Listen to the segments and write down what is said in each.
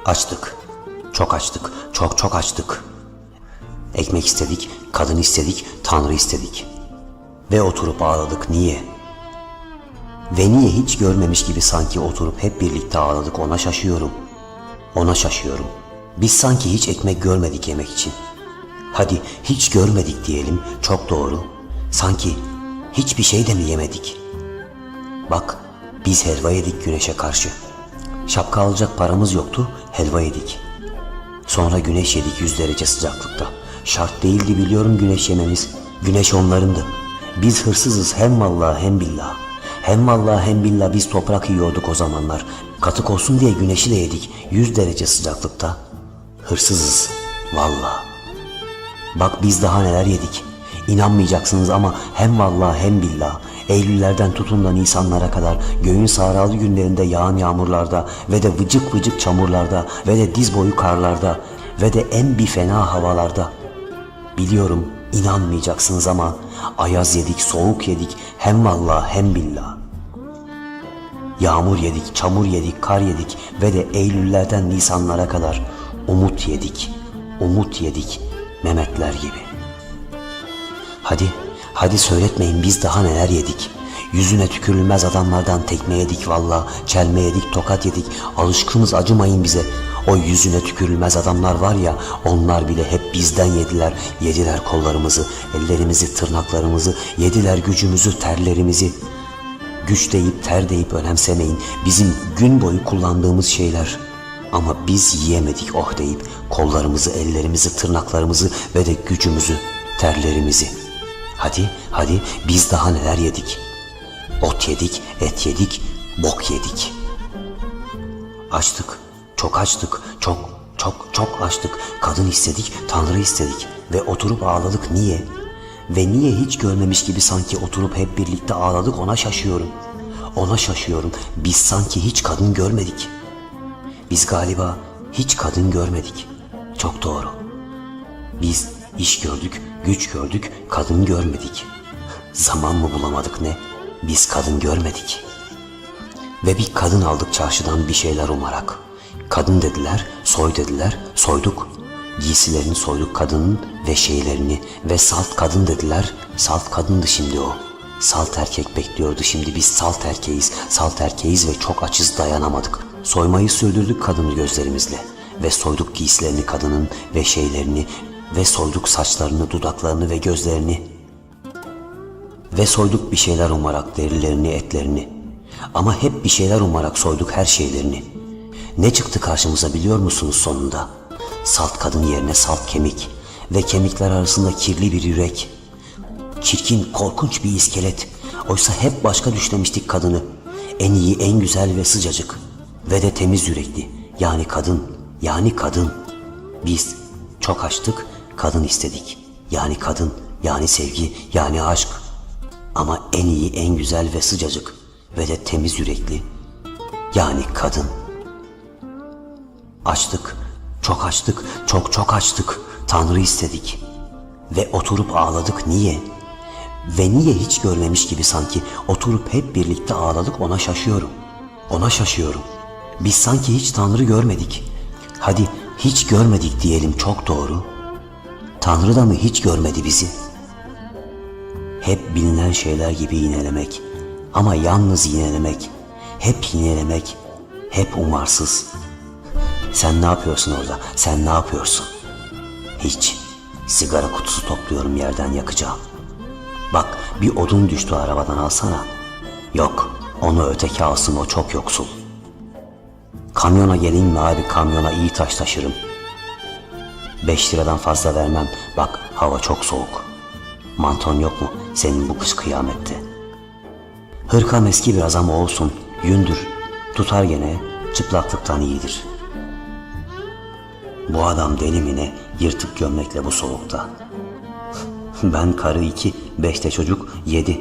Açtık. Çok açtık. Çok çok açtık. Ekmek istedik, kadın istedik, Tanrı istedik. Ve oturup ağladık. Niye? Ve niye hiç görmemiş gibi sanki oturup hep birlikte ağladık, ona şaşıyorum. Ona şaşıyorum. Biz sanki hiç ekmek görmedik yemek için. Hadi hiç görmedik diyelim, çok doğru. Sanki hiçbir şey de mi yemedik? Bak, biz helva yedik güneşe karşı. Şapka alacak paramız yoktu, helva yedik. Sonra güneş yedik 100 derece sıcaklıkta. Şart değildi biliyorum güneş yememiz. Güneş onlarındı. Biz hırsızız hem vallahi hem billah. Hem vallahi hem billah biz toprak yiyorduk o zamanlar. Katık olsun diye güneşi de yedik 100 derece sıcaklıkta. Hırsızız vallahi. Bak biz daha neler yedik. İnanmayacaksınız ama hem vallahi hem billah. Eylüllerden tutun da Nisanlara kadar göğün sahralı günlerinde yağan yağmurlarda ve de vıcık vıcık çamurlarda ve de diz boyu karlarda ve de en bir fena havalarda. Biliyorum inanmayacaksınız ama ayaz yedik, soğuk yedik hem vallahi hem billah. Yağmur yedik, çamur yedik, kar yedik ve de Eylüllerden Nisanlara kadar umut yedik, umut yedik Mehmetler gibi. Hadi söyletmeyin biz daha neler yedik. Yüzüne tükürülmez adamlardan tekme yedik valla, çelme yedik, tokat yedik. Alışkınız acımayın bize. O yüzüne tükürülmez adamlar var ya, onlar bile hep bizden yediler. Yediler kollarımızı, ellerimizi, tırnaklarımızı, yediler gücümüzü, terlerimizi. Güç deyip ter deyip önemsemeyin. Bizim gün boyu kullandığımız şeyler. Ama biz yiyemedik oh deyip kollarımızı, ellerimizi, tırnaklarımızı ve de gücümüzü, terlerimizi. Hadi biz daha neler yedik. Ot yedik, et yedik, bok yedik. Açtık, çok açtık, çok açtık. Kadın istedik, Tanrı istedik ve oturup ağladık. Niye? Ve niye hiç görmemiş gibi sanki oturup hep birlikte ağladık, ona şaşıyorum. Ona şaşıyorum. Biz sanki hiç kadın görmedik. Biz galiba hiç kadın görmedik. Çok doğru. Biz iş gördük, güç gördük, kadın görmedik. Zaman mı bulamadık ne? Biz kadın görmedik. Ve bir kadın aldık çarşıdan bir şeyler umarak. Kadın dediler, soy dediler, soyduk. Giysilerini soyduk kadının ve şeylerini ve salt kadın dediler, salt kadındı şimdi o. Salt erkek bekliyordu şimdi biz salt erkeğiz ve çok açız dayanamadık. Soymayı sürdürdük kadını gözlerimizle ve soyduk giysilerini kadının ve şeylerini ve soyduk saçlarını, dudaklarını ve gözlerini. Ve soyduk bir şeyler umarak derilerini, etlerini. Ama hep bir şeyler umarak soyduk her şeylerini. Ne çıktı karşımıza biliyor musunuz sonunda? Salt kadın yerine salt kemik ve kemikler arasında kirli bir yürek. Çirkin, korkunç bir iskelet. Oysa hep başka düşlemiştik kadını. En iyi, en güzel ve sıcacık ve de temiz yürekli. Yani kadın. Biz çok açtık, kadın istedik. Yani kadın, yani sevgi, yani aşk. Ama en iyi, en güzel ve sıcacık ve de temiz yürekli. Yani kadın. Açtık, çok açtık, çok açtık. Tanrı istedik. Ve oturup ağladık. Niye? Ve niye hiç görmemiş gibi sanki oturup hep birlikte ağladık, ona şaşıyorum. Ona şaşıyorum. Biz sanki hiç Tanrı görmedik. Hadi hiç görmedik diyelim, çok doğru. Tanrı da mı hiç görmedi bizi? Hep bilinen şeyler gibi yinelemek. Ama yalnız yinelemek. Hep yinelemek. Hep umarsız. Sen ne yapıyorsun orada? Sen ne yapıyorsun? Hiç. Sigara kutusu topluyorum yerden yakacağım. Bak bir odun düştü arabadan alsana. Yok, onu öteki alsın, o çok yoksul. Kamyona geleyim mi abi, kamyona iyi taş taşırım. 5 liradan fazla vermem, bak hava çok soğuk. Manton yok mu senin bu kış kıyamette? Hırkam eski biraz ama olsun, yündür. Tutar gene, çıplaklıktan iyidir. Bu adam deli mi ne, yırtık gömlekle bu soğukta. Ben karı 2, 5 de çocuk 7.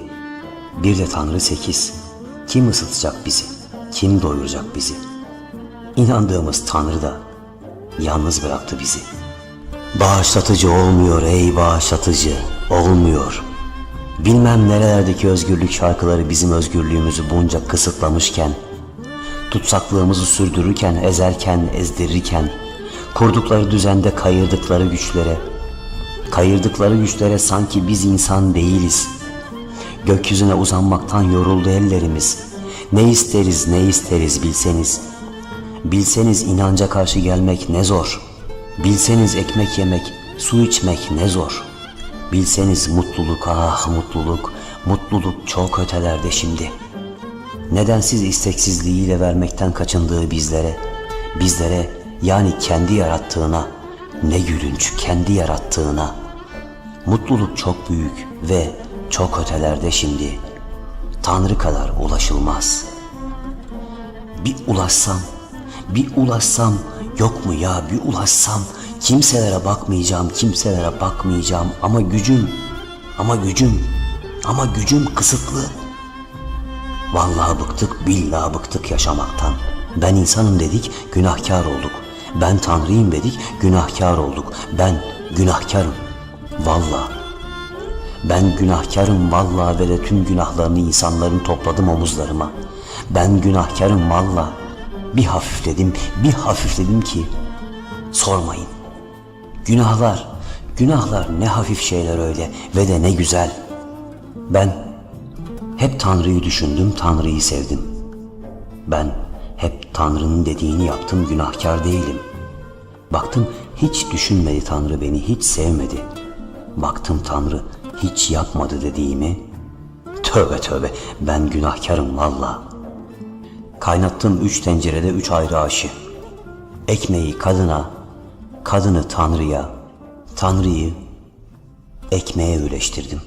Bir de Tanrı 8. Kim ısıtacak bizi? Kim doyuracak bizi? İnandığımız Tanrı da yalnız bıraktı bizi. Bağışlatıcı olmuyor ey bağışlatıcı, olmuyor. Bilmem nerelerdeki özgürlük şarkıları bizim özgürlüğümüzü bunca kısıtlamışken, Tutsaklığımızı sürdürürken, ezerken, ezdirirken, kurdukları düzende kayırdıkları güçlere sanki biz insan değiliz. Gökyüzüne uzanmaktan yoruldu ellerimiz. Ne isteriz, ne isteriz bilseniz. Bilseniz inanca karşı gelmek ne zor. Bilseniz ekmek yemek, su içmek ne zor. Bilseniz mutluluk, ah mutluluk, mutluluk çok ötelerde şimdi. Nedensiz isteksizliğiyle vermekten kaçındığı bizlere yani kendi yarattığına, ne gülünç kendi yarattığına. Mutluluk çok büyük ve çok ötelerde şimdi. Tanrı kadar ulaşılmaz. Bir ulaşsam yok mu ya, bir ulaşsam kimselere bakmayacağım ama gücüm kısıtlı. Vallahi bıktık, billahi bıktık yaşamaktan. Ben insanım dedik, günahkar olduk. Ben Tanrıyım dedik, günahkar olduk. Ben günahkarım. Vallahi. Ben günahkarım vallahi ve de tüm günahlarını insanların topladım omuzlarıma. Ben günahkarım vallahi. Bir hafifledim ki sormayın. Günahlar ne hafif şeyler öyle ve de ne güzel. Ben hep Tanrı'yı düşündüm, Tanrı'yı sevdim. Ben hep Tanrı'nın dediğini yaptım, günahkar değilim. Baktım hiç düşünmedi Tanrı beni, hiç sevmedi. Baktım Tanrı hiç yapmadı dediğimi. Tövbe ben günahkarım valla. Kaynattım 3 tencerede 3 ayrı aşı. Ekmeği kadına, kadını Tanrı'ya, Tanrı'yı ekmeğe öleştirdim.